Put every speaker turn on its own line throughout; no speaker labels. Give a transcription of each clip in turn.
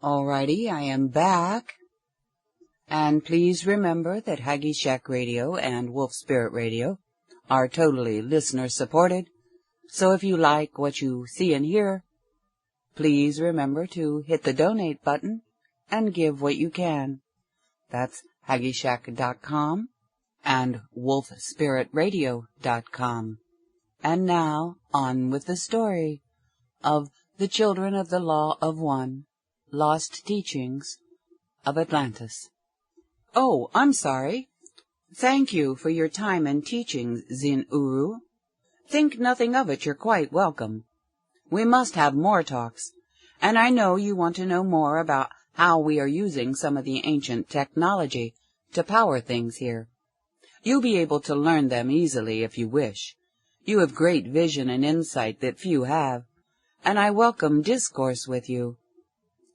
Alrighty, I am back. And please remember that Haggie Shack Radio and Wolf Spirit Radio are totally listener-supported. So if you like what you see and hear, please remember to hit the donate button and give what you can. That's HaggieShack.com and WolfSpiritRadio.com. And now, on with the story of the Children of the Law of One, Lost Teachings of Atlantis. Oh, I'm sorry. Thank you for your time and teaching, Zin Uru. Think nothing of it, you're quite welcome. We must have more talks, and I know you want to know more about how we are using some of the ancient technology to power things here. You'll be able to learn them easily if you wish. You have great vision and insight that few have, and I welcome discourse with you.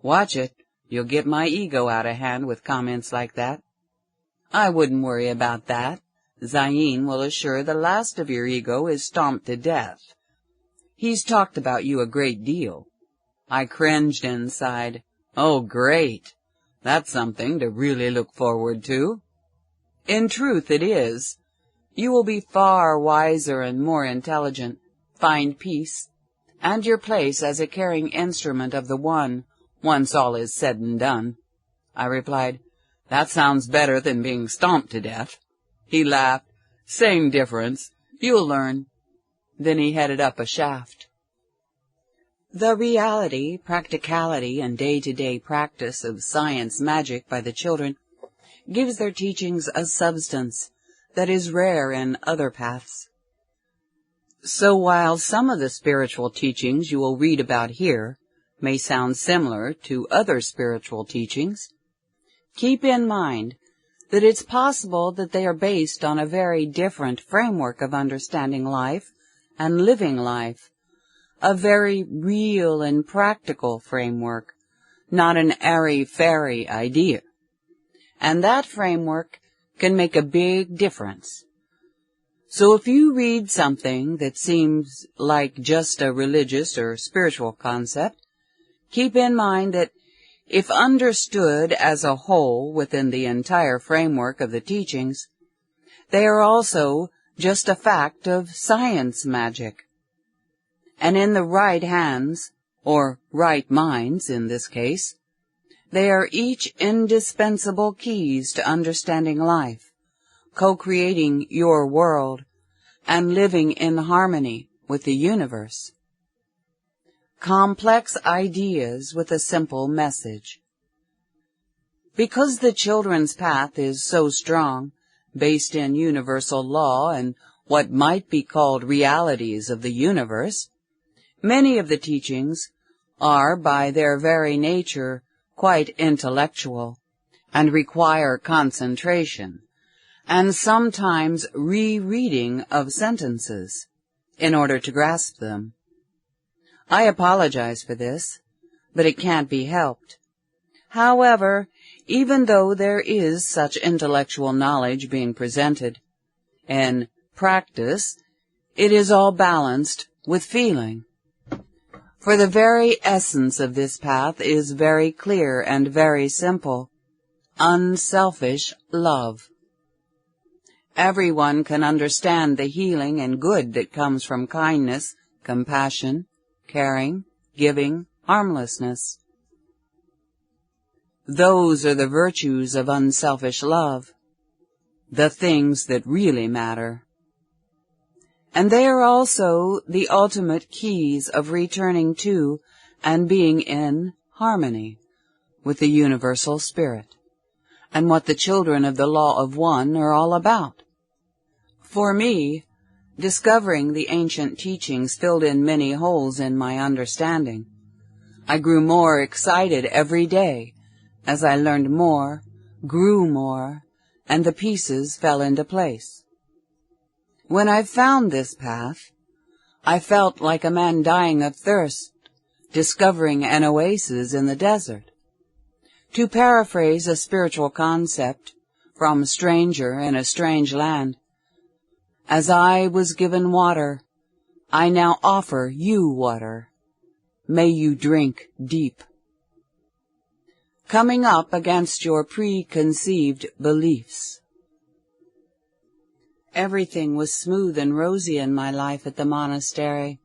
Watch it. You'll get my ego out of hand with comments like that. I wouldn't worry about that. Zayin will assure the last of your ego is stomped to death. He's talked about you a great deal. I cringed inside. Oh, great. That's something to really look forward to. In truth, it is. You will be far wiser and more intelligent, find peace, and your place as a caring instrument of the One, once all is said and done. I replied, That sounds better than being stomped to death. He laughed. Same difference. You'll learn. Then he headed up a shaft. The reality, practicality, and day-to-day practice of science magic by the children gives their teachings a substance that is rare in other paths. So while some of the spiritual teachings you will read about here may sound similar to other spiritual teachings, keep in mind that it's possible that they are based on a very different framework of understanding life and living life, a very real and practical framework, not an airy-fairy idea. And that framework can make a big difference. So if you read something that seems like just a religious or spiritual concept, keep in mind that if understood as a whole within the entire framework of the teachings, they are also just a fact of science magic. And in the right hands, or right minds in this case, they are each indispensable keys to understanding life, co-creating your world, and living in harmony with the universe. Complex ideas with a simple message. Because the children's path is so strong, based in universal law and what might be called realities of the universe, many of the teachings are, by their very nature, quite intellectual, and require concentration, and sometimes rereading of sentences, in order to grasp them. I apologize for this, but it can't be helped. However, even though there is such intellectual knowledge being presented, in practice, it is all balanced with feeling. For the very essence of this path is very clear and very simple, unselfish love. Everyone can understand the healing and good that comes from kindness, compassion, caring, giving, harmlessness. Those are the virtues of unselfish love, the things that really matter. And they are also the ultimate keys of returning to and being in harmony with the universal spirit, and what the children of the Law of One are all about. For me, discovering the ancient teachings filled in many holes in my understanding. I grew more excited every day as I learned more, grew more, and the pieces fell into place. When I found this path, I felt like a man dying of thirst, discovering an oasis in the desert. To paraphrase a spiritual concept from a stranger in a strange land, as I was given water, I now offer you water. May you drink deep. coming up against your preconceived beliefs. Everything was smooth and rosy in my life at the monastery,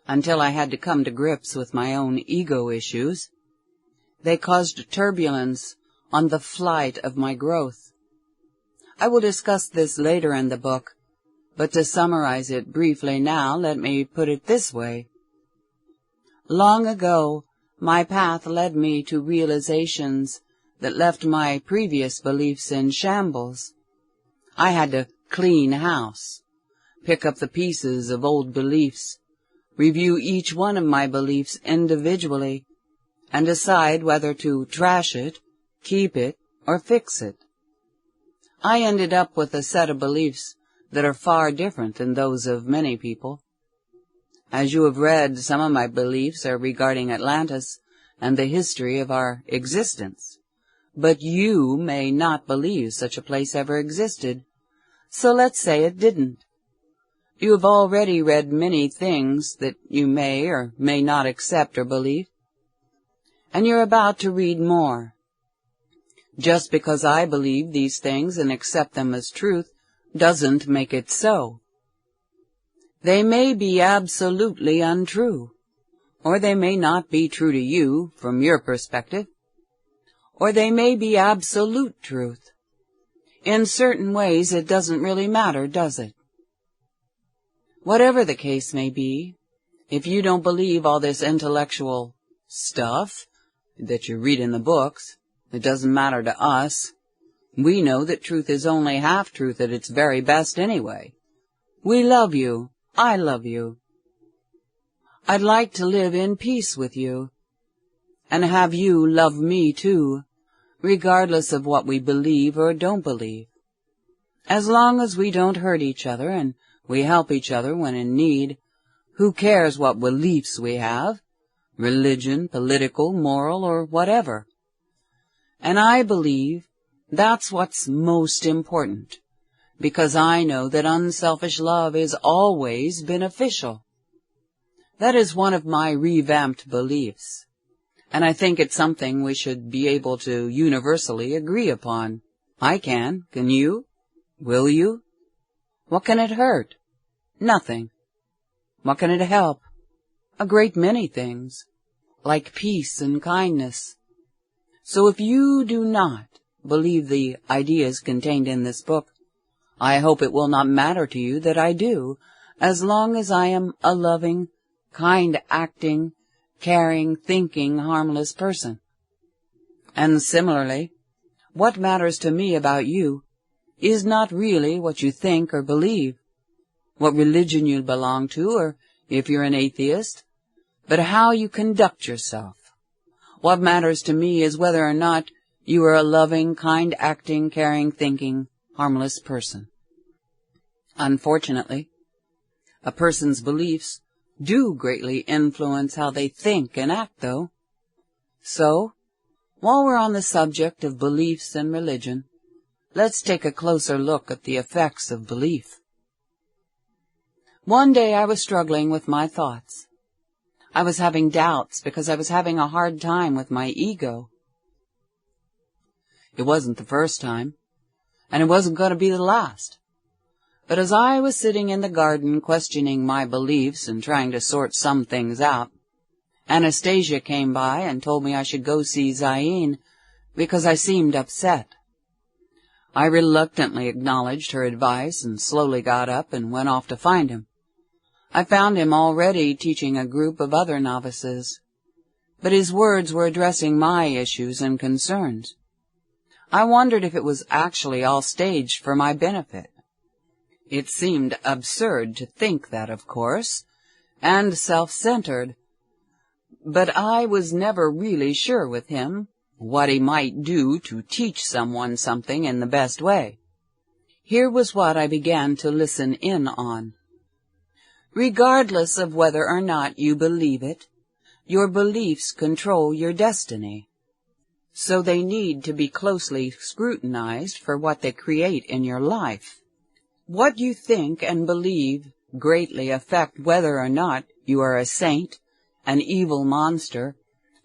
until I had to come to grips with my own ego issues. They caused turbulence on the flight of my growth. I will discuss this later in the book, but to summarize it briefly now, let me put it this way. Long ago, my path led me to realizations that left my previous beliefs in shambles. I had to clean house, pick up the pieces of old beliefs, review each one of my beliefs individually, and decide whether to trash it, keep it, or fix it. I ended up with a set of beliefs that are far different than those of many people. As you have read, some of my beliefs are regarding Atlantis and the history of our existence. But you may not believe such a place ever existed, so let's say it didn't. You have already read many things that you may or may not accept or believe, and you're about to read more. Just because I believe these things and accept them as truth doesn't make it so. They may be absolutely untrue, or they may not be true to you from your perspective, or they may be absolute truth. In certain ways it doesn't really matter, does it? Whatever the case may be, if you don't believe all this intellectual stuff that you read in the books, it doesn't matter to us. We know that truth is only half-truth at its very best anyway. We love you. I love you. I'd like to live in peace with you, and have you love me too, regardless of what we believe or don't believe. As long as we don't hurt each other and we help each other when in need, who cares what beliefs we have, religion, political, moral, or whatever? And I believe that's what's most important, because I know that unselfish love is always beneficial. That is one of my revamped beliefs, and I think it's something we should be able to universally agree upon. I can you? Will you? What can it hurt? Nothing. What can it help? A great many things, like peace and kindness. So if you do not believe the ideas contained in this book, I hope it will not matter to you that I do, as long as I am a loving, kind-acting, caring, thinking, harmless person. And similarly, what matters to me about you is not really what you think or believe, what religion you belong to, or if you're an atheist, but how you conduct yourself. What matters to me is whether or not you are a loving, kind-acting, caring, thinking, harmless person. Unfortunately, a person's beliefs do greatly influence how they think and act, though. So, while we're on the subject of beliefs and religion, let's take a closer look at the effects of belief. One day I was struggling with my thoughts. I was having doubts because I was having a hard time with my ego. It wasn't the first time, and it wasn't going to be the last. But as I was sitting in the garden questioning my beliefs and trying to sort some things out, Anastasia came by and told me I should go see Zayn because I seemed upset. I reluctantly acknowledged her advice and slowly got up and went off to find him. I found him already teaching a group of other novices, but his words were addressing my issues and concerns. I wondered if it was actually all staged for my benefit. It seemed absurd to think that, of course, and self-centered, but I was never really sure with him what he might do to teach someone something in the best way. Here was what I began to listen in on. Regardless of whether or not you believe it, your beliefs control your destiny. So they need to be closely scrutinized for what they create in your life. What you think and believe greatly affect whether or not you are a saint, an evil monster,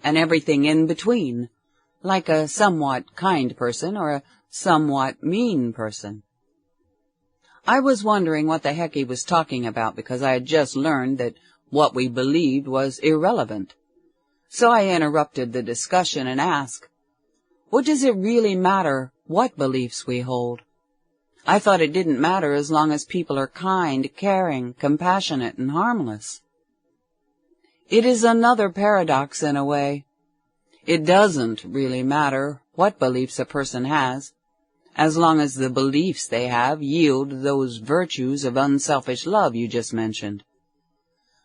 and everything in between, like a somewhat kind person or a somewhat mean person. I was wondering what the heck he was talking about because I had just learned that what we believed was irrelevant. So I interrupted the discussion and asked, what does it really matter what beliefs we hold? I thought it didn't matter as long as people are kind, caring, compassionate, and harmless. It is another paradox in a way. It doesn't really matter what beliefs a person has, as long as the beliefs they have yield those virtues of unselfish love you just mentioned.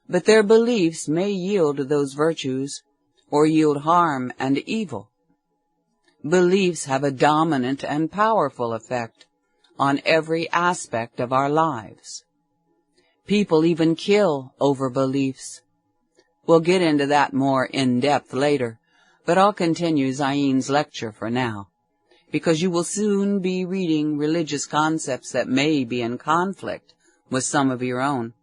But their beliefs may yield those virtues or yield harm and evil. Beliefs have a dominant and powerful effect on every aspect of our lives. People even kill over beliefs. We'll get into that more in depth later, but I'll continue Zain's lecture for now, because you will soon be reading religious concepts that may be in conflict with some of your own,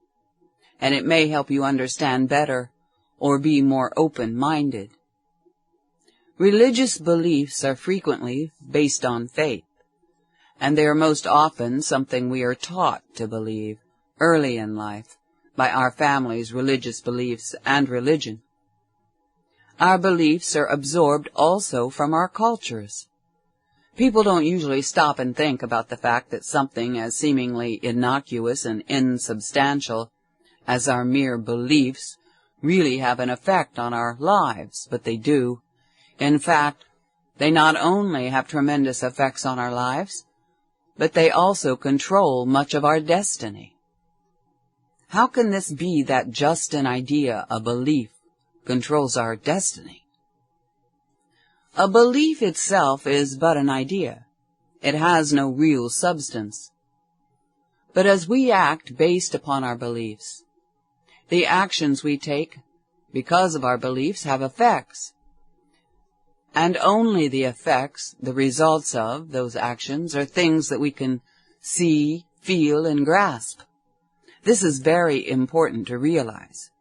and it may help you understand better or be more open-minded. Religious beliefs are frequently based on faith, and they are most often something we are taught to believe early in life by our family's religious beliefs and religion. Our beliefs are absorbed also from our cultures. People don't usually stop and think about the fact that something as seemingly innocuous and insubstantial as our mere beliefs really have an effect on our lives, but they do. In fact, they not only have tremendous effects on our lives, but they also control much of our destiny. How can this be that just an idea, a belief, controls our destiny? A belief itself is but an idea. It has no real substance. But as we act based upon our beliefs, the actions we take because of our beliefs have effects. And only the effects, the results of those actions, are things that we can see, feel, and grasp. This is very important to realize,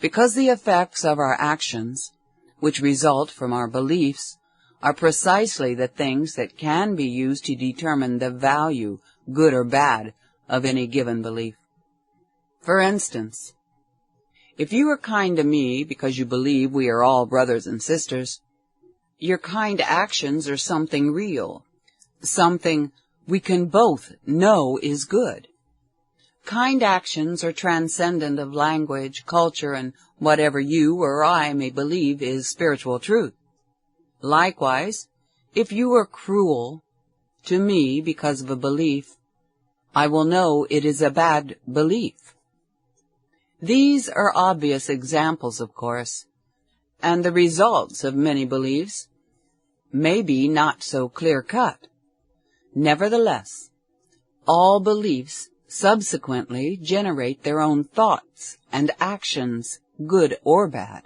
because the effects of our actions, which result from our beliefs, are precisely the things that can be used to determine the value, good or bad, of any given belief. For instance, if you are kind to me because you believe we are all brothers and sisters, your kind actions are something real, something we can both know is good. Kind actions are transcendent of language, culture, and whatever you or I may believe is spiritual truth. Likewise, if you are cruel to me because of a belief, I will know it is a bad belief. These are obvious examples, of course, and the results of many beliefs may be not so clear-cut. Nevertheless, all beliefs subsequently generate their own thoughts and actions, good or bad.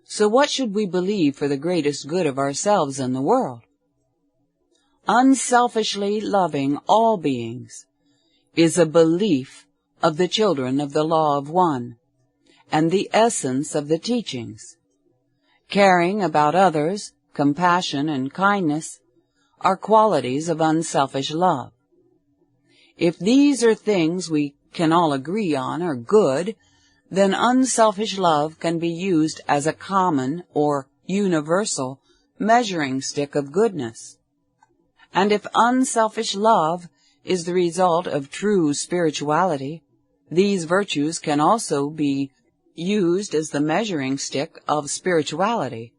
So what should we believe for the greatest good of ourselves and the world? Unselfishly loving all beings is a belief of the children of the law of one, and the essence of the teachings. Caring about others, compassion, and kindness are qualities of unselfish love. If these are things we can all agree on are good, then unselfish love can be used as a common or universal measuring stick of goodness. And if unselfish love is the result of true spirituality, these virtues can also be used as the measuring stick of spirituality.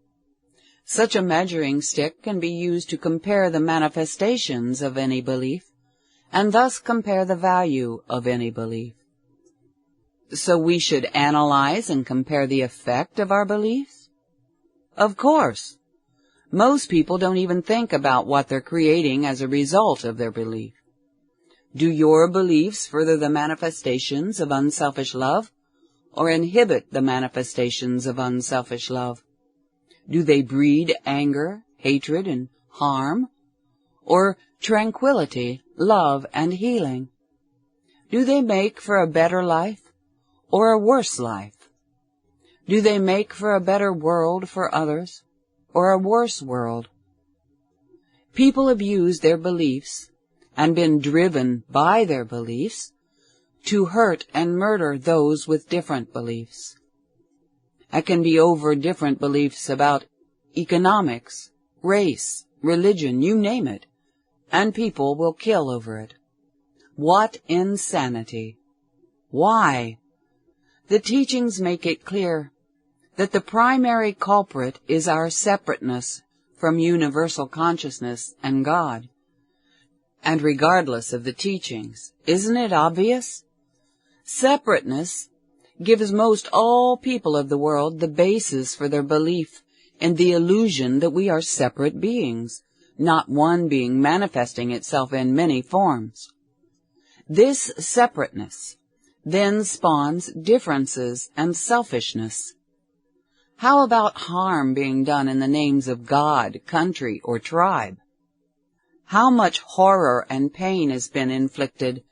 Such a measuring stick can be used to compare the manifestations of any belief, and thus compare the value of any belief. So we should analyze and compare the effect of our beliefs? Of course. Most people don't even think about what they're creating as a result of their belief. Do your beliefs further the manifestations of unselfish love, or inhibit the manifestations of unselfish love? Do they breed anger, hatred, and harm, or tranquility, love, and healing? Do they make for a better life or a worse life? Do they make for a better world for others or a worse world. People have used their beliefs and been driven by their beliefs to hurt and murder those with different beliefs. It can be over different beliefs about economics, race, religion, you name it, and people will kill over it. What insanity! Why? The teachings make it clear that the primary culprit is our separateness from universal consciousness and God. And regardless of the teachings, isn't it obvious? Separateness gives most all people of the world the basis for their belief in the illusion that we are separate beings, not one being manifesting itself in many forms. This separateness then spawns differences and selfishness. How about harm being done in the names of God, country, or tribe? How much horror and pain has been inflicted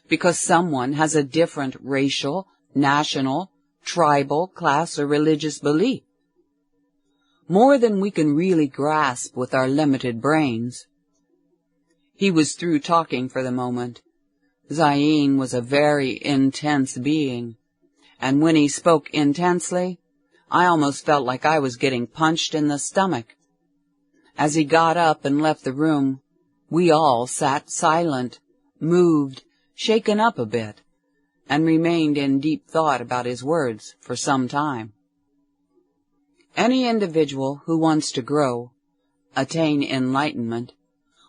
because someone has a different racial, national, tribal, class, or religious belief? More than we can really grasp with our limited brains. He was through talking for the moment. Zayin was a very intense being, and when he spoke intensely, I almost felt like I was getting punched in the stomach. As he got up and left the room, we all sat silent, moved, shaken up a bit, and remained in deep thought about his words for some time. Any individual who wants to grow, attain enlightenment,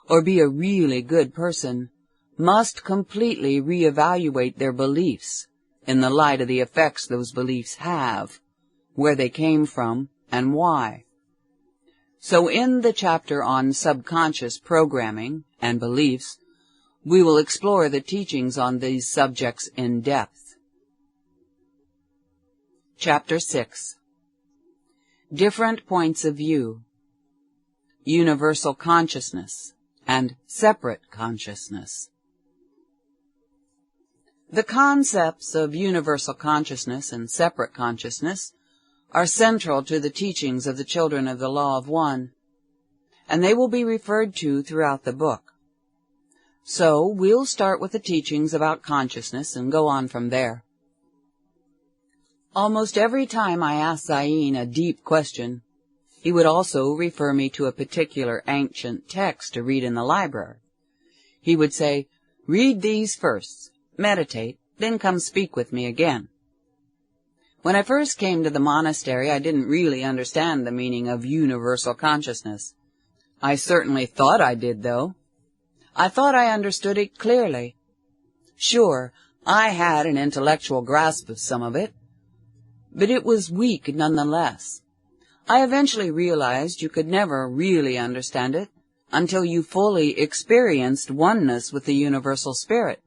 or be a really good person must completely reevaluate their beliefs in the light of the effects those beliefs have, where they came from, and why. So in the chapter on subconscious programming and beliefs, we will explore the teachings on these subjects in depth. Chapter 6. Different Points of View, Universal Consciousness, and Separate Consciousness. The concepts of universal consciousness and separate consciousness are central to the teachings of the children of the Law of One, and they will be referred to throughout the book. So we'll start with the teachings about consciousness and go on from there. Almost every time I asked Zayin a deep question, he would also refer me to a particular ancient text to read in the library. He would say, "Read these first, meditate, then come speak with me again." When I first came to the monastery, I didn't really understand the meaning of universal consciousness. I certainly thought I did, though. I thought I understood it clearly. Sure, I had an intellectual grasp of some of it, but it was weak nonetheless. I eventually realized you could never really understand it until you fully experienced oneness with the universal spirit.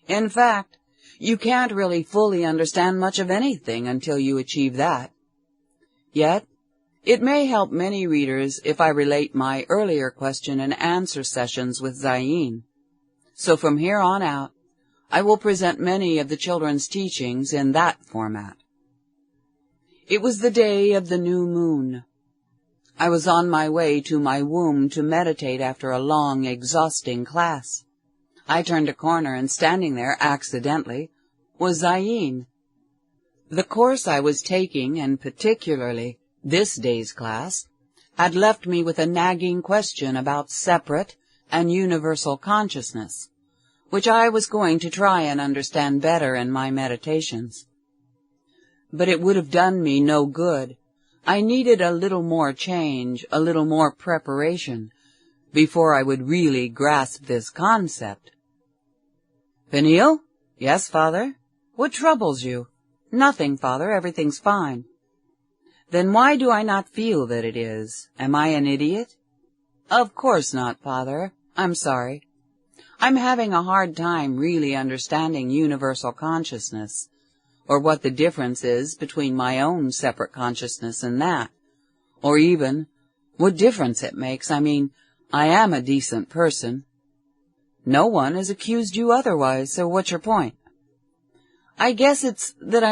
In fact, you can't really fully understand much of anything until you achieve that. Yet, it may help many readers if I relate my earlier question and answer sessions with Zayin. So from here on out, I will present many of the children's teachings in that format. It was the day of the new moon. I was on my way to my womb to meditate after a long, exhausting class. I turned a corner, and standing there, accidentally, was Zayin. The course I was taking, and particularly this day's class, had left me with a nagging question about separate and universal consciousness, which I was going to try and understand better in my meditations. But it would have done me no good. I needed a little more change, a little more preparation, before I would really grasp this concept. "Peniel?" "Yes, Father." "What troubles you?" "Nothing, Father. Everything's fine." "Then why do I not feel that it is? Am I an idiot?" "Of course not, Father. I'm sorry. I'm having a hard time really understanding universal consciousness, or what the difference is between my own separate consciousness and that, or even what difference it makes. I mean, I am a decent person. No one has accused you otherwise, so what's your point?" "I guess it's that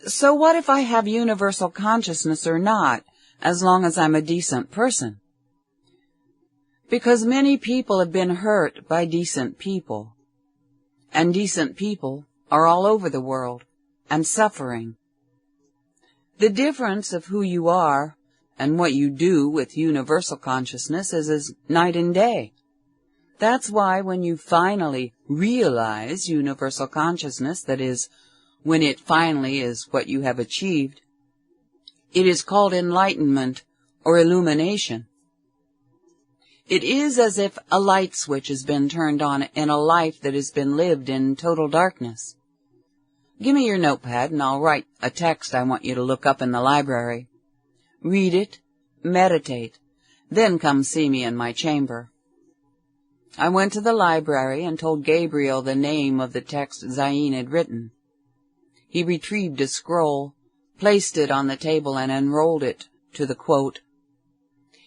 so what if I have universal consciousness or not? as long as I'm a decent person. Because many people have been hurt by decent people, and decent people are all over the world and suffering. The difference of who you are and what you do with universal consciousness is as night and day. That's why when you finally realize universal consciousness, that is, when it finally is what you have achieved, it is called enlightenment or illumination. It is as if a light switch has been turned on in a life that has been lived in total darkness. Give me your notepad and I'll write a text I want you to look up in the library. Read it, meditate, then come see me in my chamber. I went to the library and told Gabriel the name of the text Zayin had written. He retrieved a scroll, placed it on the table, and unrolled it to the quote.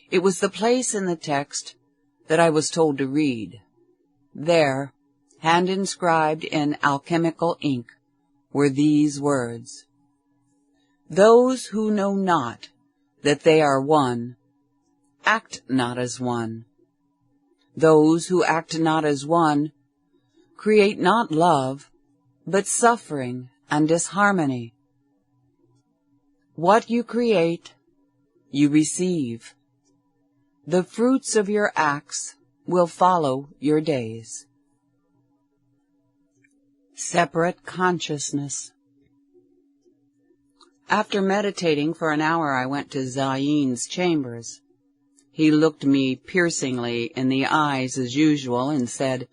It was the place in the text that I was told to read. There, hand-inscribed in alchemical ink, were these words: "Those who know not that they are one, act not as one. Those who act not as one create not love, but suffering and disharmony. What you create, you receive. The fruits of your acts will follow your days." Separate consciousness. After meditating for an hour, I went to Zayin's chambers. He looked me piercingly in the eyes as usual and said,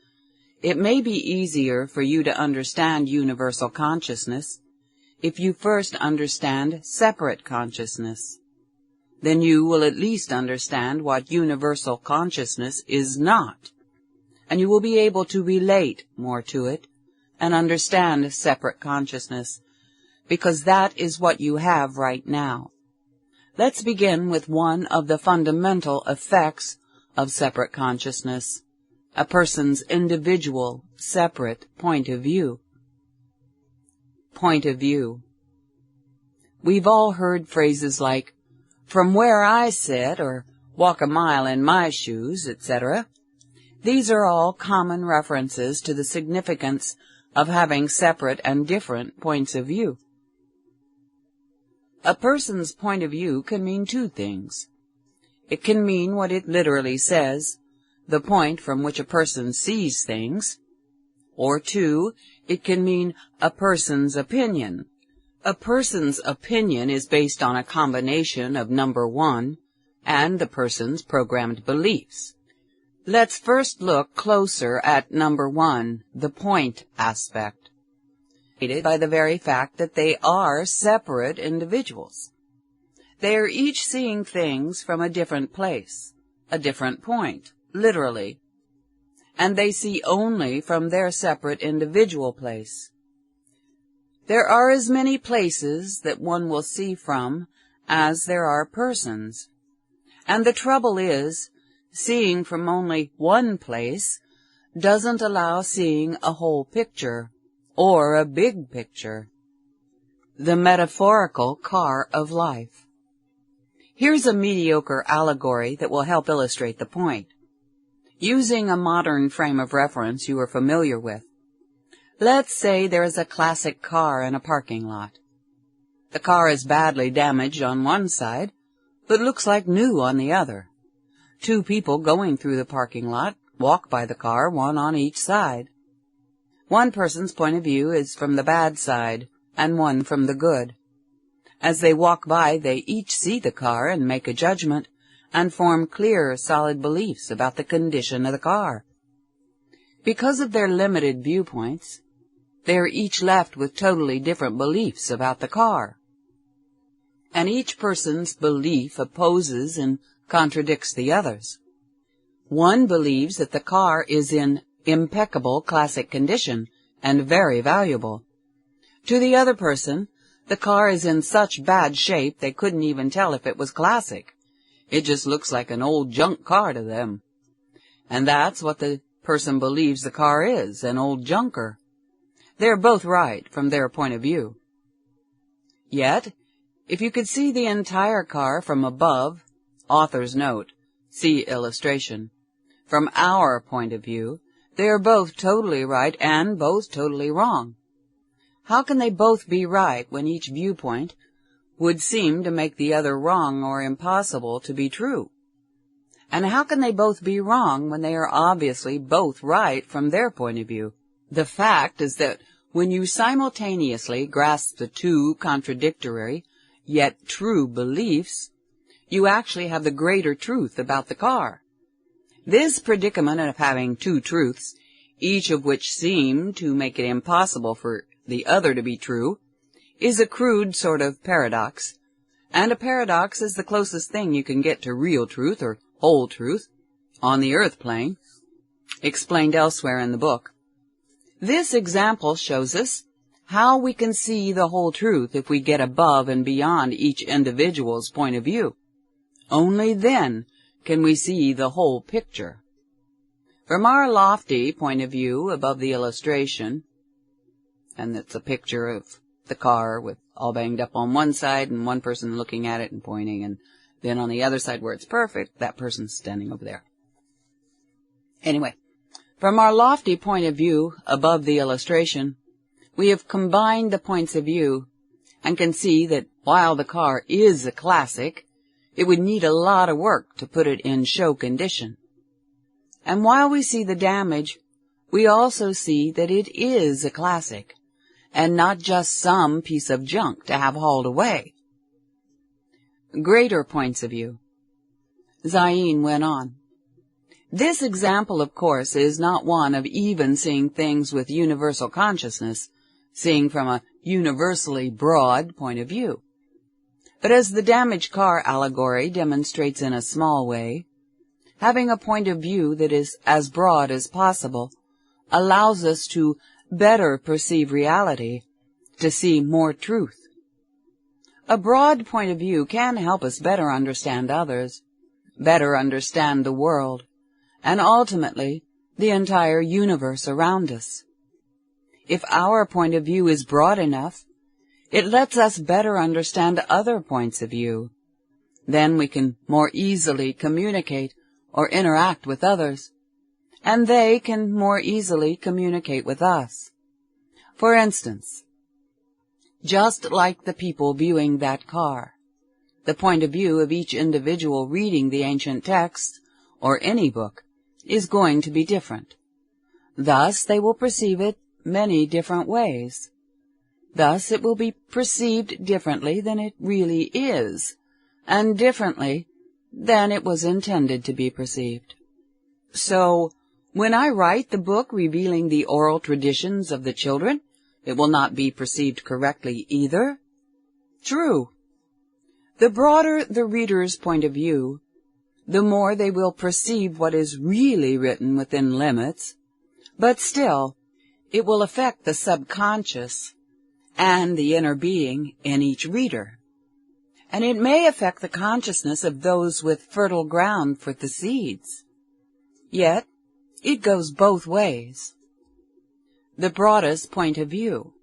"It may be easier for you to understand universal consciousness if you first understand separate consciousness. Then you will at least understand what universal consciousness is not, and you will be able to relate more to it and understand separate consciousness, because that is what you have right now. Let's begin with one of the fundamental effects of separate consciousness, a person's individual, separate point of view. Point of view. We've all heard phrases like, "From where I sit," or "walk a mile in my shoes," etc. These are all common references to the significance of having separate and different points of view. A person's point of view can mean two things. It can mean what it literally says, the point from which a person sees things, or two, it can mean a person's opinion. A person's opinion is based on a combination of number one and the person's programmed beliefs. Let's first look closer at number one, the point aspect, by the very fact that they are separate individuals. They are each seeing things from a different place, a different point, literally, and they see only from their separate individual place. There are as many places that one will see from as there are persons, and the trouble is, seeing from only one place doesn't allow seeing a whole picture, or a big picture. The metaphorical car of life. Here's a mediocre allegory that will help illustrate the point. Using a modern frame of reference you are familiar with, let's say there is a classic car in a parking lot. The car is badly damaged on one side, but looks like new on the other. Two people going through the parking lot walk by the car, one on each side. One person's point of view is from the bad side, and one from the good. As they walk by, they each see the car and make a judgment, and form clear, solid beliefs about the condition of the car. Because of their limited viewpoints, they are each left with totally different beliefs about the car. And each person's belief opposes and contradicts the others. One believes that the car is in impeccable classic condition and very valuable. To the other person, the car is in such bad shape they couldn't even tell if it was classic. It just looks like an old junk car to them. And that's what the person believes the car is, an old junker. They're both right from their point of view. Yet, If you could see the entire car from above, author's note, see illustration, from our point of view, they are both totally right and both totally wrong. How can they both be right when each viewpoint would seem to make the other wrong or impossible to be true? And how can they both be wrong when they are obviously both right from their point of view? The fact is that when you simultaneously grasp the two contradictory, yet true beliefs, you actually have the greater truth about the car. This predicament of having two truths, each of which seem to make it impossible for the other to be true, is a crude sort of paradox, and a paradox is the closest thing you can get to real truth or whole truth on the earth plane, explained elsewhere in the book. This example shows us how we can see the whole truth if we get above and beyond each individual's point of view. Only then can we see the whole picture. From our lofty point of view above the illustration, and it's a picture of the car with all banged up on one side and one person looking at it and pointing, and then on the other side where it's perfect, that person's standing over there. Anyway, from our lofty point of view above the illustration, we have combined the points of view and can see that while the car is a classic, it would need a lot of work to put it in show condition. And while we see the damage, we also see that it is a classic, and not just some piece of junk to have hauled away. Greater points of view. Zayn went on. This example, of course, is not one of even seeing things with universal consciousness, seeing from a universally broad point of view. But as the damaged car allegory demonstrates in a small way, having a point of view that is as broad as possible allows us to better perceive reality, to see more truth. A broad point of view can help us better understand others, better understand the world, and ultimately the entire universe around us. If our point of view is broad enough, it lets us better understand other points of view. Then we can more easily communicate or interact with others, and they can more easily communicate with us. For instance, just like the people viewing that car, the point of view of each individual reading the ancient text, or any book, is going to be different. Thus they will perceive it many different ways. Thus it will be perceived differently than it really is, and differently than it was intended to be perceived. So, when I write the book revealing the oral traditions of the children, it will not be perceived correctly either? True. The broader the reader's point of view, the more they will perceive what is really written within limits, but still, it will affect the subconscious and the inner being in each reader. And it may affect the consciousness of those with fertile ground for the seeds. Yet, it goes both ways. The broadest point of view.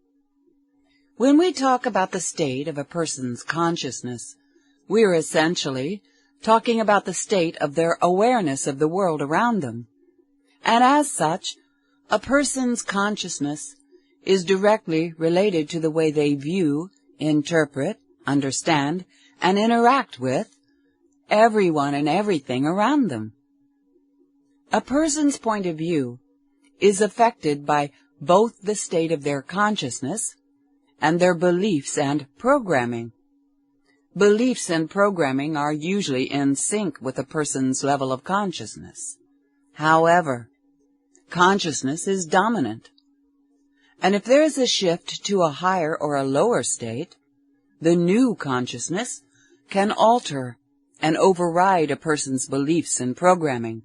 When we talk about the state of a person's consciousness, we are essentially talking about the state of their awareness of the world around them. And as such, a person's consciousness is directly related to the way they view, interpret, understand, and interact with everyone and everything around them. A person's point of view is affected by both the state of their consciousness and their beliefs and programming. Beliefs and programming are usually in sync with a person's level of consciousness. However, consciousness is dominant. And if there is a shift to a higher or a lower state, the new consciousness can alter and override a person's beliefs and programming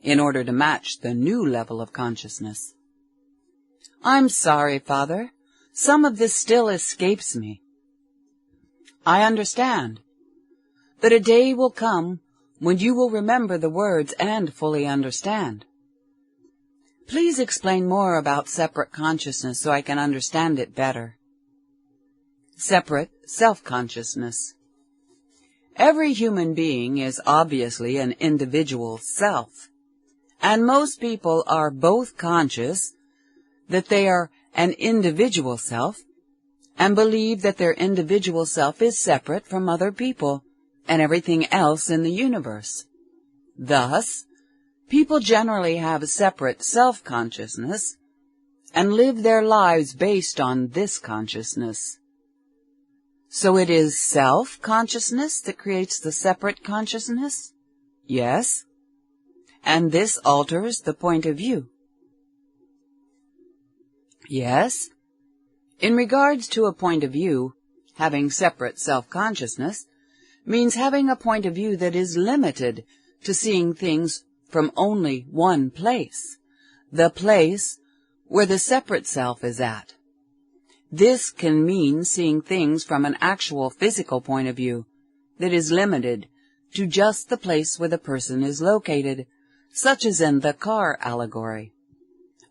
in order to match the new level of consciousness. I'm sorry, Father. Some of this still escapes me. I understand. But a day will come when you will remember the words and fully understand. Please explain more about separate consciousness so I can understand it better. separate self-consciousness. Every human being is obviously an individual self, and most people are both conscious that they are an individual self and believe that their individual self is separate from other people and everything else in the universe. Thus, people generally have separate self-consciousness and live their lives based on this consciousness. So it is self-consciousness that creates the separate consciousness? Yes. And this alters the point of view. Yes. In regards to a point of view, having separate self-consciousness means having a point of view that is limited to seeing things from only one place, the place where the separate self is at. This can mean seeing things from an actual physical point of view that is limited to just the place where the person is located, such as in the car allegory.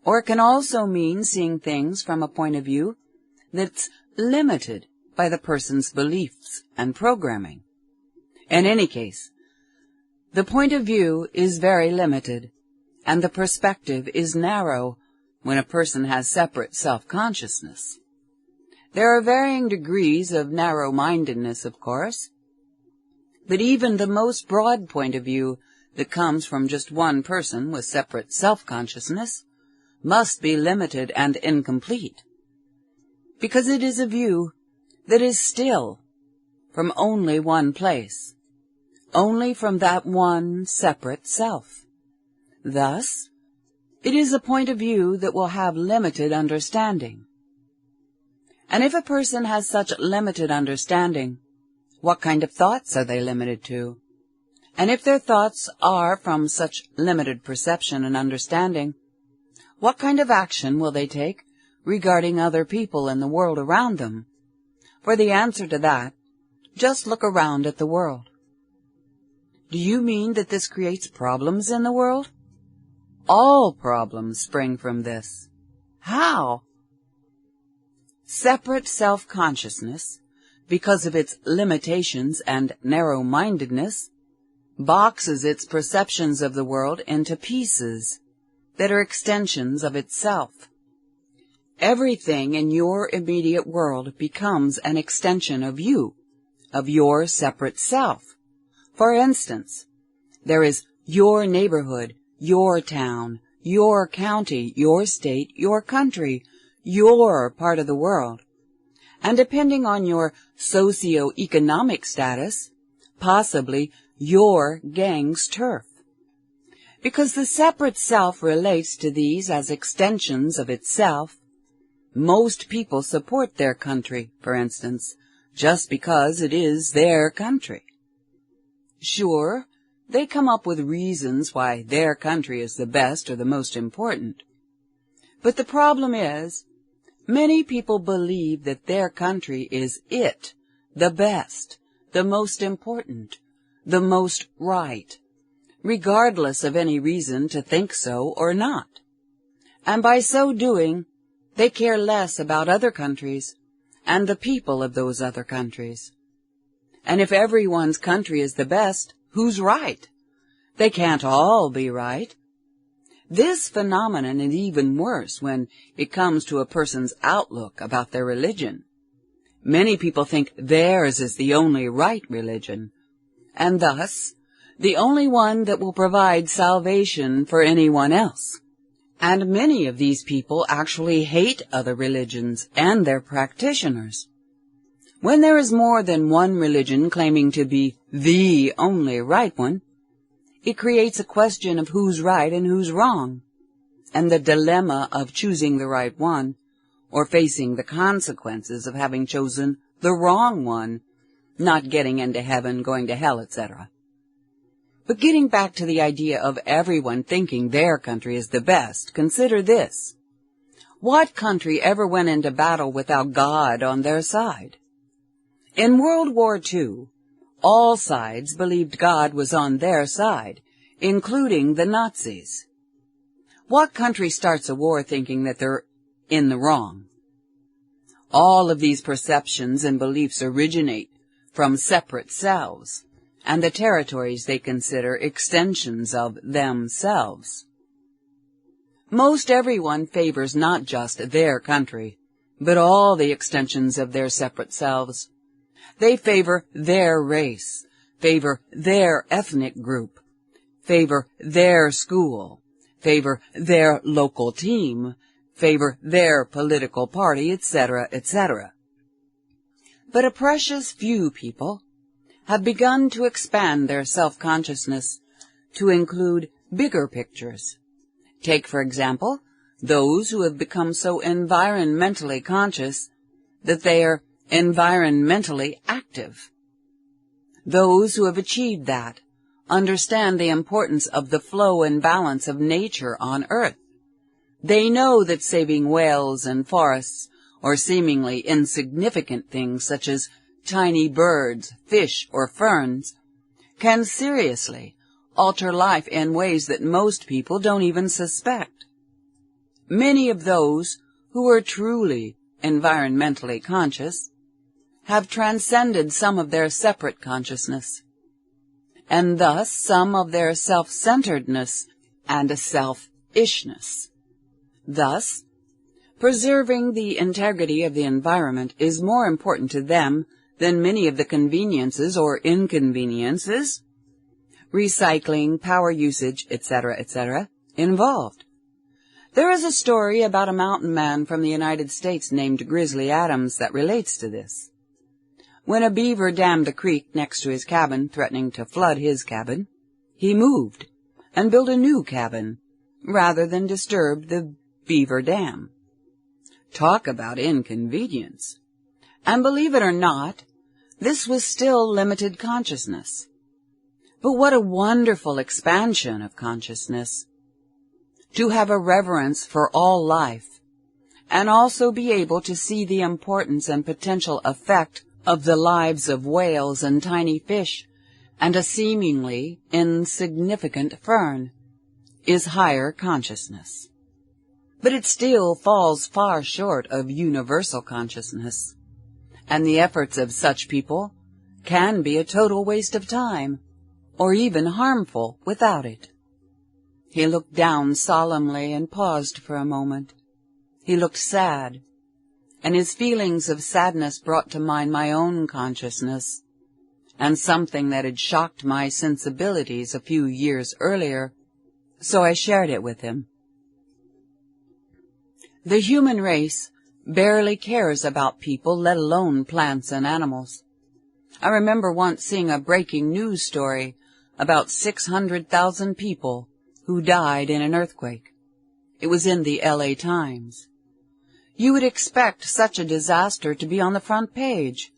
Or it can also mean seeing things from a point of view that's limited by the person's beliefs and programming. In any case, the point of view is very limited, and the perspective is narrow when a person has separate self-consciousness. There are varying degrees of narrow-mindedness, of course, but even the most broad point of view that comes from just one person with separate self-consciousness must be limited and incomplete, because it is a view that is still from only one place, only from that one separate self. Thus, it is a point of view that will have limited understanding. And if a person has such limited understanding, what kind of thoughts are they limited to? And if their thoughts are from such limited perception and understanding, what kind of action will they take regarding other people in the world around them? For the answer to that, just look around at the world. Do you mean that this creates problems in the world? All problems spring from this. How? Separate self-consciousness, because of its limitations and narrow-mindedness, boxes its perceptions of the world into pieces that are extensions of itself. Everything in your immediate world becomes an extension of you, of your separate self. For instance, there is your neighborhood, your town, your county, your state, your country, your part of the world, and depending on your socio-economic status, possibly your gang's turf. Because the separate self relates to these as extensions of itself, most people support their country, for instance, just because it is their country. Sure, they come up with reasons why their country is the best or the most important. But the problem is, many people believe that their country is it, the best, the most important, the most right, regardless of any reason to think so or not. And by so doing, they care less about other countries and the people of those other countries. And if everyone's country is the best, who's right? They can't all be right. This phenomenon is even worse when it comes to a person's outlook about their religion. Many people think theirs is the only right religion, and thus the only one that will provide salvation for anyone else. And many of these people actually hate other religions and their practitioners. When there is more than one religion claiming to be the only right one, it creates a question of who's right and who's wrong, and the dilemma of choosing the right one, or facing the consequences of having chosen the wrong one, not getting into heaven, going to hell, etc. But getting back to the idea of everyone thinking their country is the best, consider this. What country ever went into battle without God on their side? In World War II, all sides believed God was on their side, including the Nazis. What country starts a war thinking that they're in the wrong? All of these perceptions and beliefs originate from separate selves and the territories they consider extensions of themselves. Most everyone favors not just their country, but all the extensions of their separate selves. They favor their race, favor their ethnic group, favor their school, favor their local team, favor their political party, etc., etc. But a precious few people have begun to expand their self-consciousness to include bigger pictures. Take, for example, those who have become so environmentally conscious that they are environmentally active. Those who have achieved that understand the importance of the flow and balance of nature on Earth. They know that saving whales and forests, or seemingly insignificant things such as tiny birds, fish, or ferns, can seriously alter life in ways that most people don't even suspect. Many of those who are truly environmentally conscious have transcended some of their separate consciousness, and thus some of their self-centeredness and selfishness. Thus, preserving the integrity of the environment is more important to them than many of the conveniences or inconveniences, recycling, power usage, etc., etc., involved. There is a story about a mountain man from the United States named Grizzly Adams that relates to this. When a beaver dammed a creek next to his cabin, threatening to flood his cabin, he moved and built a new cabin rather than disturb the beaver dam. Talk about inconvenience. And believe it or not, this was still limited consciousness. But what a wonderful expansion of consciousness. To have a reverence for all life, and also be able to see the importance and potential effect of the lives of whales and tiny fish, and a seemingly insignificant fern, is higher consciousness. But it still falls far short of universal consciousness, and the efforts of such people can be a total waste of time, or even harmful without it. He looked down solemnly and paused for a moment. He looked sad, and his feelings of sadness brought to mind my own consciousness, and something that had shocked my sensibilities a few years earlier, so I shared it with him. The human race barely cares about people, let alone plants and animals. I remember once seeing a breaking news story about 600,000 people who died in an earthquake. It was in the LA Times. You would expect such a disaster to be on the front page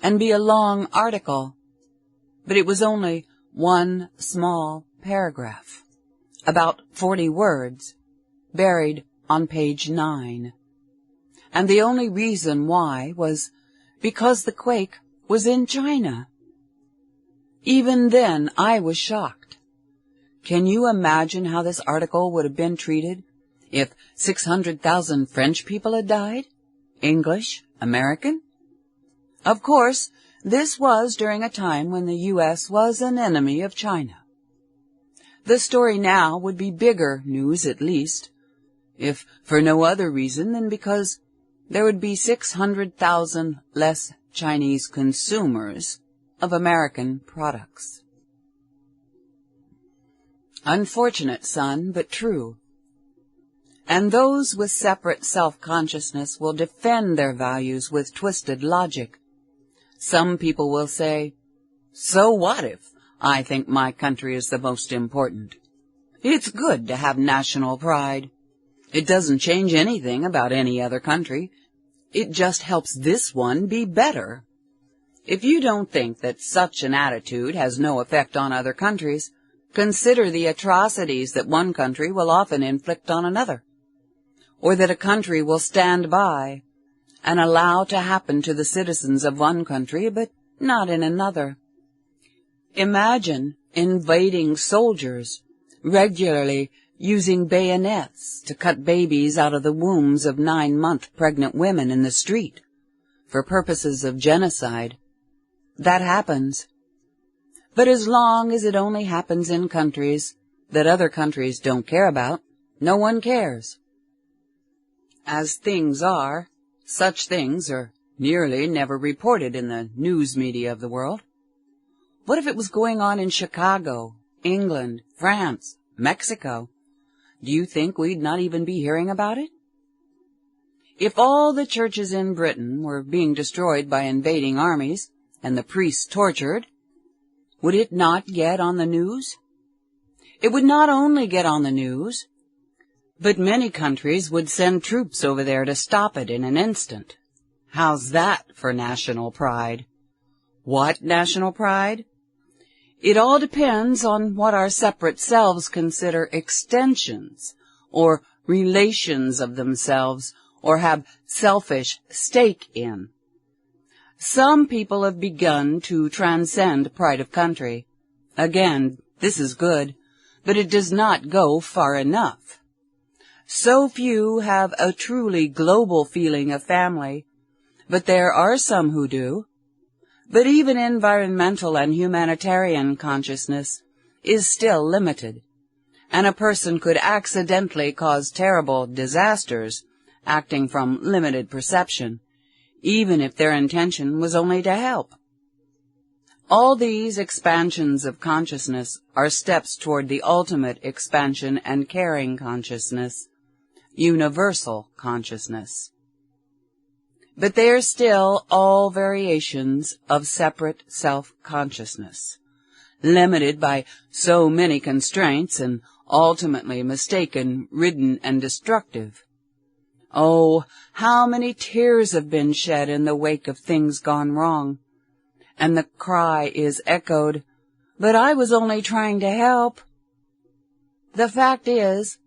and be a long article, but it was only one small paragraph, about 40 words, buried on page 9. And the only reason why was because the quake was in China. Even then, I was shocked. Can you imagine how this article would have been treated if 600,000 French people had died? English? American? Of course, this was during a time when the U.S. was an enemy of China. The story now would be bigger news at least, if for no other reason than because there would be 600,000 less Chinese consumers of American products. Unfortunate, son, but true. And those with separate self-consciousness will defend their values with twisted logic. Some people will say, so what if I think my country is the most important? It's good to have national pride. It doesn't change anything about any other country. It just helps this one be better. If you don't think that such an attitude has no effect on other countries, consider the atrocities that one country will often inflict on another, or that a country will stand by and allow to happen to the citizens of one country but not in another. Imagine invading soldiers regularly using bayonets to cut babies out of the wombs of 9-month pregnant women in the street for purposes of genocide. That happens. But as long as it only happens in countries that other countries don't care about, no one cares. As things are, such things are nearly never reported in the news media of the world. What if it was going on in Chicago, England, France, Mexico? Do you think we'd not even be hearing about it? If all the churches in Britain were being destroyed by invading armies and the priests tortured, would it not get on the news? It would not only get on the news, but many countries would send troops over there to stop it in an instant. How's that for national pride? What national pride? It all depends on what our separate selves consider extensions or relations of themselves or have selfish stake in. Some people have begun to transcend pride of country. Again, this is good, but it does not go far enough. So few have a truly global feeling of family, but there are some who do. But even environmental and humanitarian consciousness is still limited, and a person could accidentally cause terrible disasters acting from limited perception, even if their intention was only to help. All these expansions of consciousness are steps toward the ultimate expansion and caring consciousness, universal consciousness. But they are still all variations of separate self-consciousness, limited by so many constraints and ultimately mistaken, ridden, and destructive. Oh, how many tears have been shed in the wake of things gone wrong, and the cry is echoed, "But I was only trying to help." The fact is,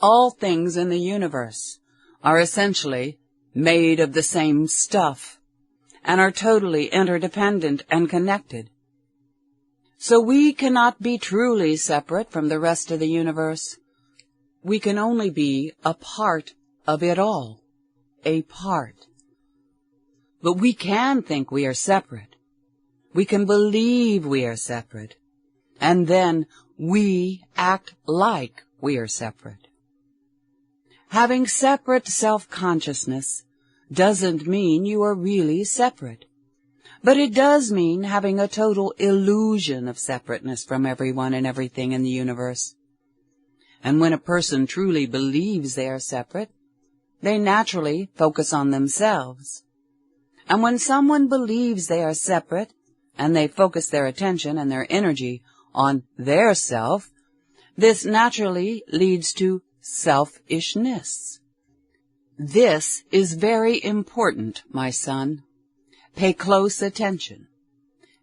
all things in the universe are essentially made of the same stuff, and are totally interdependent and connected. So we cannot be truly separate from the rest of the universe. We can only be a part of it all, a part. But we can think we are separate. We can believe we are separate, and then we act like we are separate. Having separate self-consciousness doesn't mean you are really separate, but it does mean having a total illusion of separateness from everyone and everything in the universe. And when a person truly believes they are separate, they naturally focus on themselves. And when someone believes they are separate, and they focus their attention and their energy on their self, this naturally leads to selfishness. This is very important, my son. Pay close attention.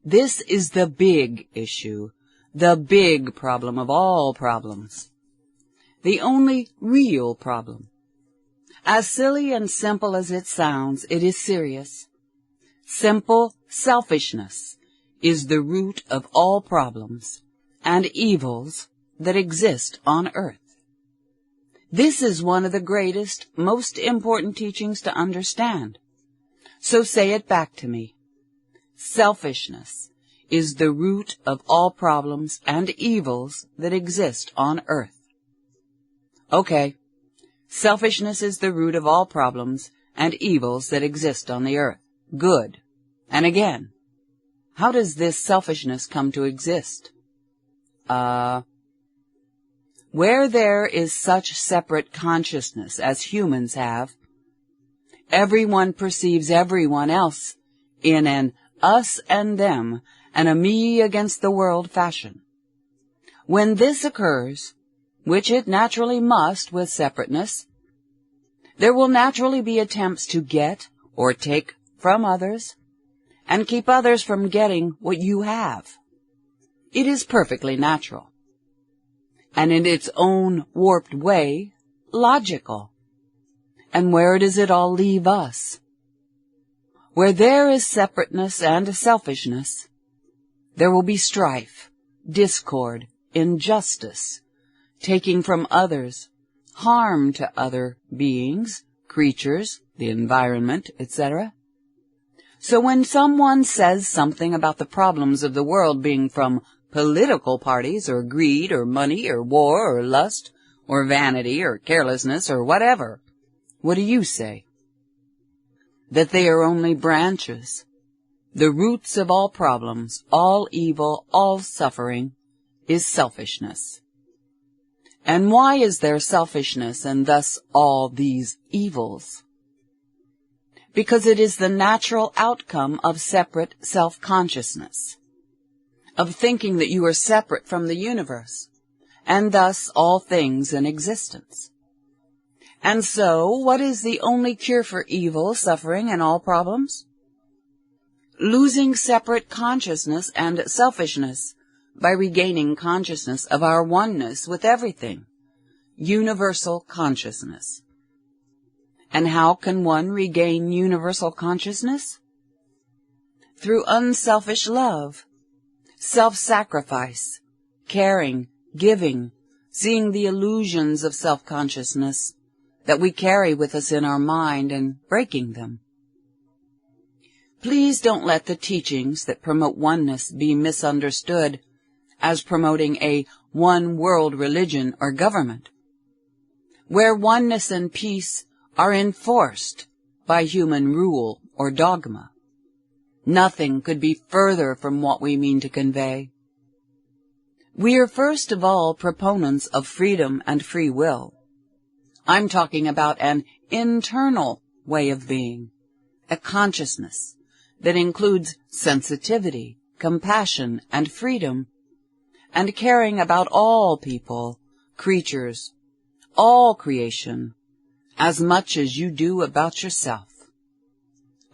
This is the big issue, the big problem of all problems. The only real problem. As silly and simple as it sounds, it is serious. Simple selfishness is the root of all problems and evils that exist on earth. This is one of the greatest, most important teachings to understand. So say it back to me. Selfishness is the root of all problems and evils that exist on earth. Okay, selfishness is the root of all problems and evils that exist on the earth. Good. And again, how does this selfishness come to exist? Where there is such separate consciousness as humans have, everyone perceives everyone else in an us and them and a me against the world fashion. When this occurs, which it naturally must with separateness, there will naturally be attempts to get or take from others and keep others from getting what you have. It is perfectly natural, and in its own warped way, logical. And where does it all leave us? Where there is separateness and selfishness, there will be strife, discord, injustice, taking from others, harm to other beings, creatures, the environment, etc. So when someone says something about the problems of the world being from political parties or greed or money or war or lust or vanity or carelessness or whatever, what do you say? That they are only branches. The roots of all problems, all evil, all suffering, is selfishness. And why is there selfishness and thus all these evils? Because it is the natural outcome of separate self-consciousness, of thinking that you are separate from the universe, and thus all things in existence. And so, what is the only cure for evil, suffering, and all problems? Losing separate consciousness and selfishness by regaining consciousness of our oneness with everything, universal consciousness. And how can one regain universal consciousness? Through unselfish love, self-sacrifice, caring, giving, seeing the illusions of self-consciousness that we carry with us in our mind and breaking them. Please don't let the teachings that promote oneness be misunderstood as promoting a one-world religion or government, where oneness and peace are enforced by human rule or dogma. Nothing could be further from what we mean to convey. We are first of all proponents of freedom and free will. I'm talking about an internal way of being, a consciousness that includes sensitivity, compassion, and freedom, and caring about all people, creatures, all creation, as much as you do about yourself.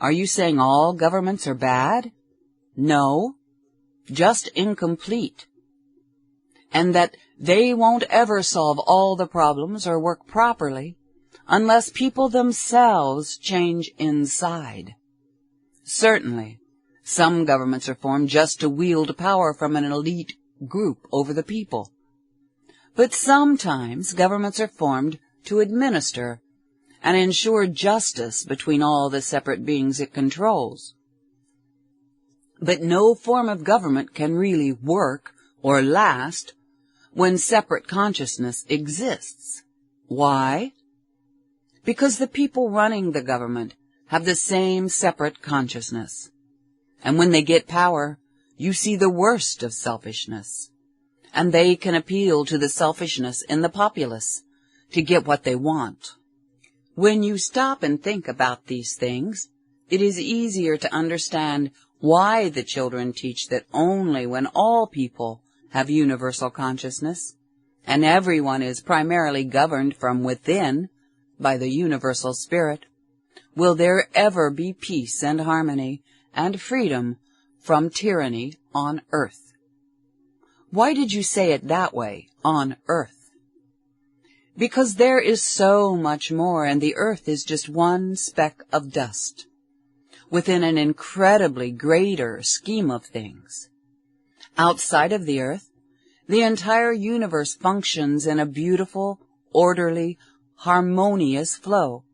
Are you saying all governments are bad? No, just incomplete. And that they won't ever solve all the problems or work properly unless people themselves change inside. Certainly, some governments are formed just to wield power from an elite group over the people. But sometimes governments are formed to administer and ensure justice between all the separate beings it controls. But no form of government can really work or last when separate consciousness exists. Why? Because the people running the government have the same separate consciousness. And when they get power, you see the worst of selfishness. And they can appeal to the selfishness in the populace to get what they want. When you stop and think about these things, it is easier to understand why the children teach that only when all people have universal consciousness, and everyone is primarily governed from within by the universal spirit, will there ever be peace and harmony and freedom from tyranny on earth. Why did you say it that way, on earth? Because there is so much more, and the earth is just one speck of dust within an incredibly greater scheme of things. Outside of the earth, the entire universe functions in a beautiful, orderly, harmonious flow.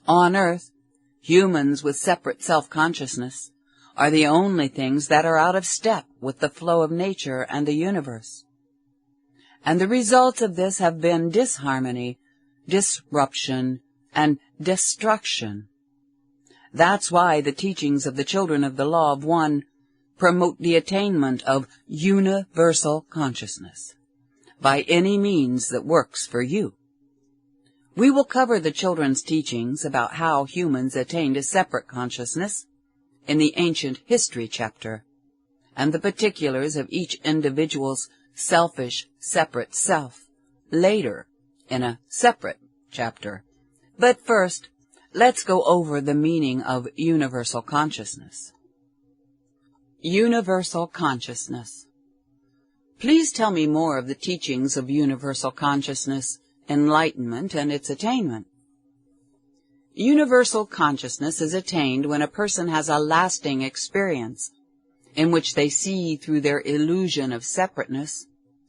On earth, humans with separate self-consciousness are the only things that are out of step with the flow of nature and the universe. And the results of this have been disharmony, disruption, and destruction. That's why the teachings of the children of the Law of One promote the attainment of universal consciousness by any means that works for you. We will cover the children's teachings about how humans attained a separate consciousness in the Ancient History chapter, and the particulars of each individual's selfish, separate self later in a separate chapter. But first, let's go over the meaning of universal consciousness. Universal consciousness. Please tell me more of the teachings of universal consciousness, enlightenment, and its attainment. Universal consciousness is attained when a person has a lasting experience in which they see through their illusion of separateness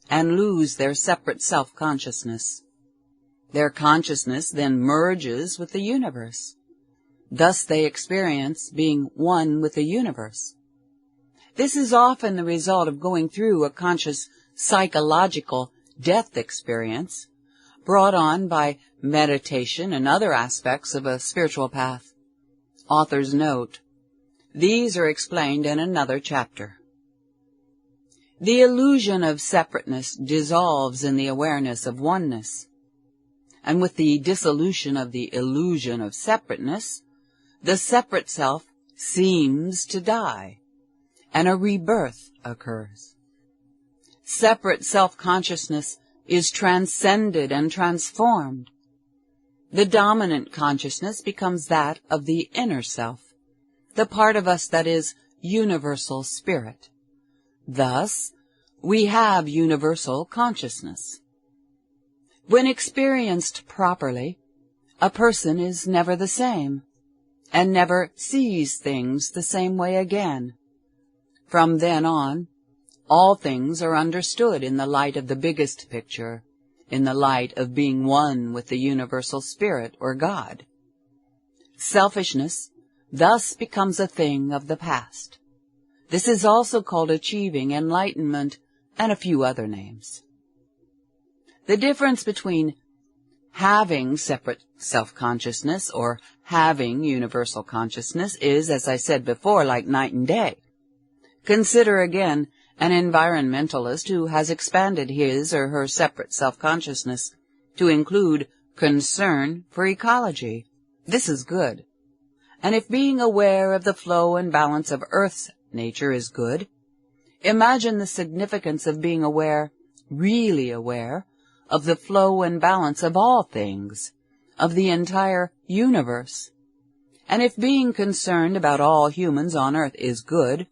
and lose their separate self-consciousness. Their consciousness then merges with the universe. Thus they experience being one with the universe. This is often the result of going through a conscious psychological death experience brought on by meditation and other aspects of a spiritual path. Author's note: these are explained in another chapter. The illusion of separateness dissolves in the awareness of oneness, and with the dissolution of the illusion of separateness, the separate self seems to die, and a rebirth occurs. Separate self-consciousness is transcended and transformed. The dominant consciousness becomes that of the inner self, the part of us that is universal spirit. Thus, we have universal consciousness. When experienced properly, a person is never the same, and never sees things the same way again. From then on, all things are understood in the light of the biggest picture, in the light of being one with the universal spirit or God. Selfishness thus becomes a thing of the past. This is also called achieving enlightenment and a few other names. The difference between having separate self-consciousness or having universal consciousness is, as I said before, like night and day. Consider again an environmentalist who has expanded his or her separate self-consciousness to include concern for ecology. This is good. And if being aware of the flow and balance of Earth's nature is good, imagine the significance of being aware, really aware, of the flow and balance of all things, of the entire universe. And if being concerned about all humans on Earth is good,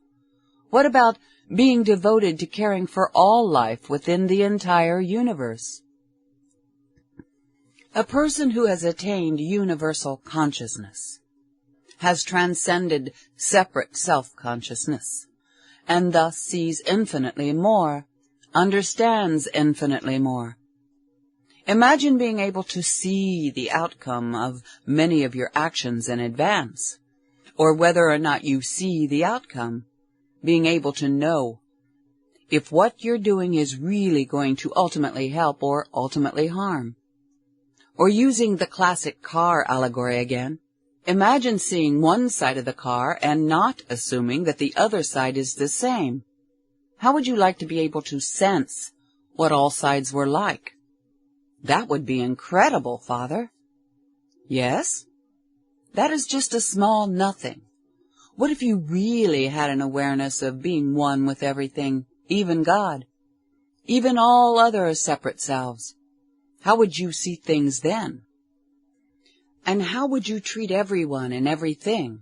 what about being devoted to caring for all life within the entire universe? A person who has attained universal consciousness has transcended separate self-consciousness, and thus sees infinitely more, understands infinitely more. Imagine being able to see the outcome of many of your actions in advance, or whether or not you see the outcome, being able to know if what you're doing is really going to ultimately help or ultimately harm. Or using the classic car allegory again, imagine seeing one side of the car and not assuming that the other side is the same. How would you like to be able to sense what all sides were like? That would be incredible, Father. Yes? That is just a small nothing. What if you really had an awareness of being one with everything, even God, even all other separate selves? How would you see things then? And how would you treat everyone and everything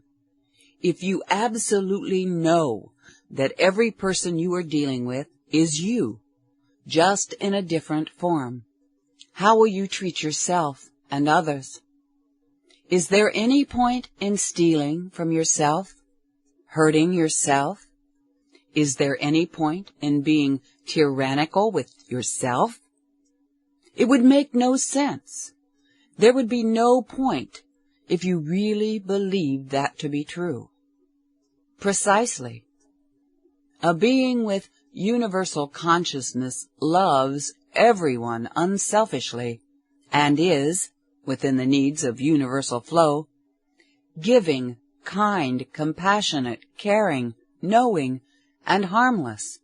if you absolutely know that every person you are dealing with is you, just in a different form? How will you treat yourself and others? Is there any point in stealing from yourself, hurting yourself? Is there any point in being tyrannical with yourself? It would make no sense. There would be no point if you really believed that to be true. Precisely. A being with universal consciousness loves everyone unselfishly and is, within the needs of universal flow, giving, kind, compassionate, caring, knowing, and harmless.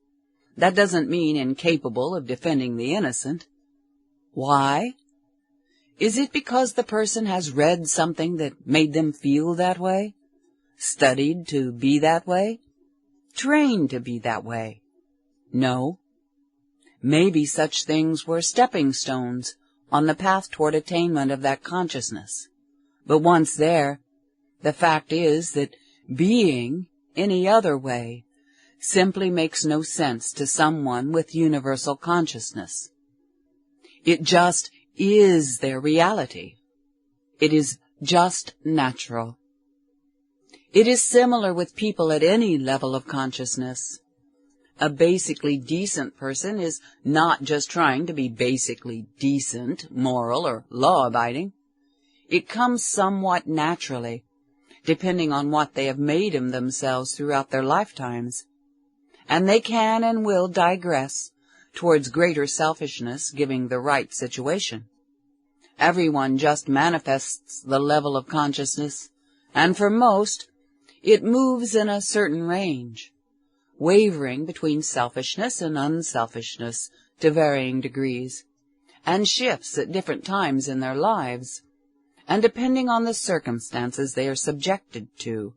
That doesn't mean incapable of defending the innocent. Why? Is it because the person has read something that made them feel that way? Studied to be that way? Trained to be that way? No. Maybe such things were stepping stones on the path toward attainment of that consciousness. But once there, the fact is that being any other way simply makes no sense to someone with universal consciousness. It just is their reality. It is just natural. It is similar with people at any level of consciousness. A basically decent person is not just trying to be basically decent, moral, or law-abiding. It comes somewhat naturally depending on what they have made of themselves throughout their lifetimes. And they can and will digress towards greater selfishness, given the right situation. Everyone just manifests the level of consciousness, and for most, it moves in a certain range, wavering between selfishness and unselfishness to varying degrees, and shifts at different times in their lives, and depending on the circumstances they are subjected to.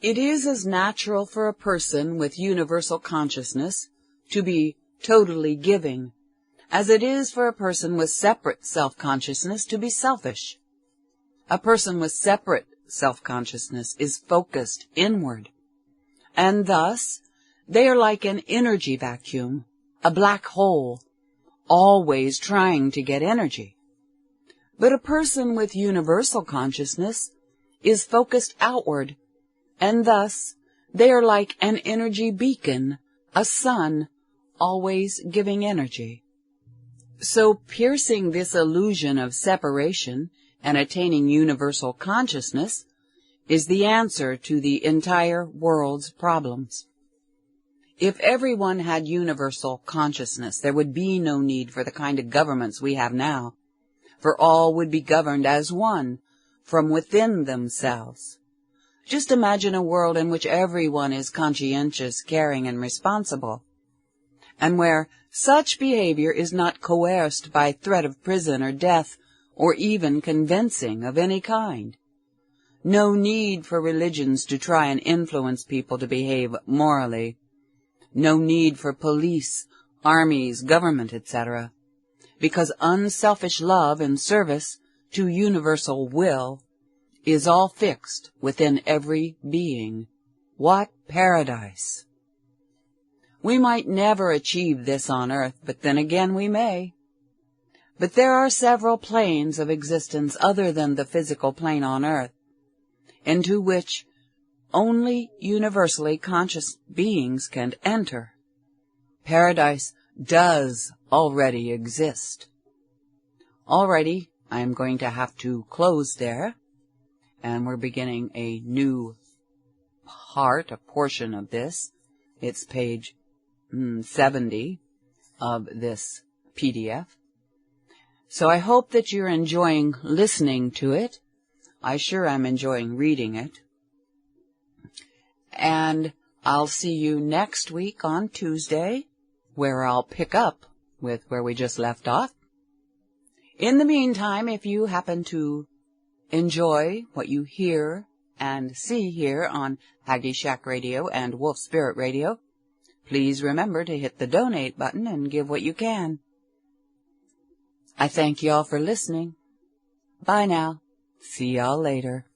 It is as natural for a person with universal consciousness to be totally giving as it is for a person with separate self-consciousness to be selfish. A person with separate self-consciousness is focused inward, and thus they are like an energy vacuum, a black hole, always trying to get energy. But a person with universal consciousness is focused outward, and thus they are like an energy beacon, a sun, always giving energy. So piercing this illusion of separation and attaining universal consciousness is the answer to the entire world's problems. If everyone had universal consciousness, there would be no need for the kind of governments we have now, for all would be governed as one, from within themselves. Just imagine a world in which everyone is conscientious, caring, and responsible, and where such behavior is not coerced by threat of prison or death, or even convincing of any kind. No need for religions to try and influence people to behave morally. No need for police, armies, government, etc., because unselfish love and service to universal will is all fixed within every being. What paradise! We might never achieve this on earth, but then again we may. But there are several planes of existence other than the physical plane on earth, into which only universally conscious beings can enter. Paradise does already exist. Alrighty, I am going to have to close there, and we're beginning a new part, a portion of this. It's page 70 of this PDF. So I hope that you're enjoying listening to it. I sure am enjoying reading it. And I'll see you next week on Tuesday, where I'll pick up with where we just left off. In the meantime, if you happen to enjoy what you hear and see here on Haggie Shack Radio and Wolf Spirit Radio, please remember to hit the donate button and give what you can. I thank y'all for listening. Bye now. See y'all later.